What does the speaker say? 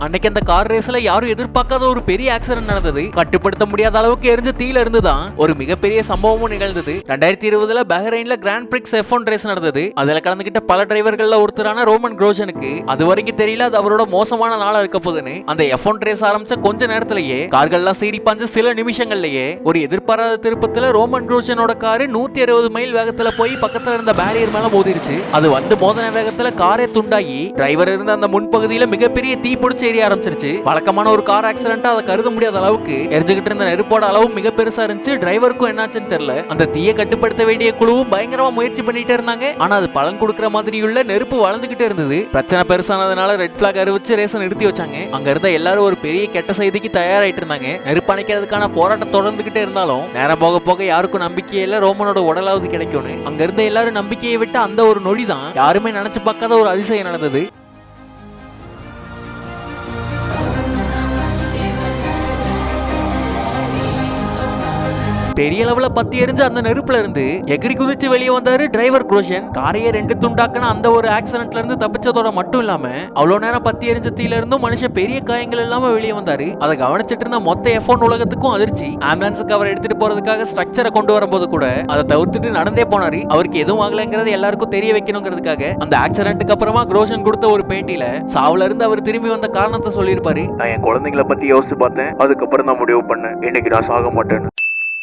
அன்னைக்கு அந்த கார் ரேஸ்ல யாரும் எதிர்பார்க்காத ஒரு பெரிய ஆக்சிடென்ட் நடந்தது. கட்டுப்படுத்த முடியாத அளவுக்கு எரிஞ்ச தீயில இருந்துதான் ஒரு மிகப்பெரிய சம்பவமும் நிகழ்ந்தது. 2020 பஹ்ரைன்ல கிராண்ட் பிரிக்ஸ் F1 ரேஸ் நடந்தது. அதுல கலந்துகிட்ட பல டிரைவர்கள்ல ஒருத்தரான ரோமன் குரோஷனுக்கு அது வரைக்கும் தெரியல அது அவரோட மோசமான நாளா இருக்க போதுன்னு. அந்த F1 ரேஸ் ஆரம்பிச்ச கொஞ்ச நேரத்திலேயே கார்கள்லாம் சீறி பாஞ்ச சில நிமிஷங்கள்லயே ஒரு எதிர்பாராத திருப்பத்துல ரோமன் குரோஷனோட காரு 160 மைல் வேகத்துல போய் பக்கத்துல இருந்த பேரியர் மேல மோதிருச்சு. அது வந்து மோதன வேகத்துல காரே துண்டாகி டிரைவர் இருந்த அந்த முன்பகுதியில மிகப்பெரிய தீ பிடிச்சு எரிய ஆரம்பிச்சிருச்சு. வழக்கமான ஒரு கார் ஆக்சிடென்ட்டா அதை கருத முடியாத அளவுக்கு எரிஞ்சுகிட்டு இருந்த நெருப்போட அளவு மிக பெருசா இருந்துச்சு. டிரைவருக்கும் என்னாச்சுன்னு தெரியல. அந்த தீயை கட்டுப்படுத்த வேண்டிய குழுவும் பயங்கரமா முயற்சி பண்ணிட்டே இருந்தாங்க. ஆனா அது பலன் கொடுக்கிற மாதிரியுள்ள நெருப்பு வளர்ந்துகிட்டே இருந்தது. பிரச்சனை பெருசானதுனால ரெட் பிளாக் அறிவிச்சு ரேஸை நிறுத்தி வச்சாங்க. அங்க இருந்த எல்லாரும் ஒரு பெரிய கெட்ட செய்திக்கு தயாராயிட்டு இருந்தாங்க. நெருப்பு அணைக்கிறதுக்கான போராட்டம் தொடர்ந்துகிட்டே இருந்தாலும் நேரம் போக போக யாருக்கும் நம்பிக்கையே இல்ல ரோமனோட உடலாவது கிடைக்கும்னு. அங்க இருந்த எல்லாரும் நம்பிக்கையை விட்டு அந்த ஒரு நொடிதான் யாருமே நினைச்சு பார்க்காத ஒரு அதிசயம் நடந்தது. பெரிய லெவல்ல பத்தி எரிஞ்ச அந்த நெருப்புல இருந்து எகிரி குதிச்சு வெளியே வந்தாரு டிரைவர் குரோஷன். காரையே 2 துண்டாக்குன அந்த ஒரு ஆக்சிடென்ட்ல இருந்து தப்பிச்சதோட மட்டும் இல்லாம அவ்வளவு நேரம் பத்தி எரிஞ்ச தீயில இருந்தும் மனுஷன் பெரிய காயங்கள் இல்லாம வெளியே வந்தாரு. அதை கவனிச்சிட்டு இருந்த மொத்த F1 உலகத்துக்கும் அதிர்ச்சி. ஆம்புலன்ஸுக்கு அவர் எடுத்துட்டு போறதுக்காக ஸ்ட்ரக்சரை கொண்டு வரும்போது கூட அதை தவிர்த்துட்டு நடந்தே போனாரு. அவருக்கு எதுவும் ஆகலைங்கிறது எல்லாருக்கும் தெரிய வைக்கணுங்கிறதுக்காக. அந்த ஆக்சிடென்ட்டுக்கு அப்புறமா குரோஷன் கொடுத்த ஒரு பேட்டியில சாவுல இருந்து அவர் திரும்பி வந்த காரணத்தை சொல்லியிருப்பாரு. நான் என் குழந்தைங்களை பத்தி யோசிச்சு பார்த்தேன். அதுக்கப்புறம் நான் முடிவு பண்ணேன் இன்னைக்கு நான் சாக மாட்டேன்னு.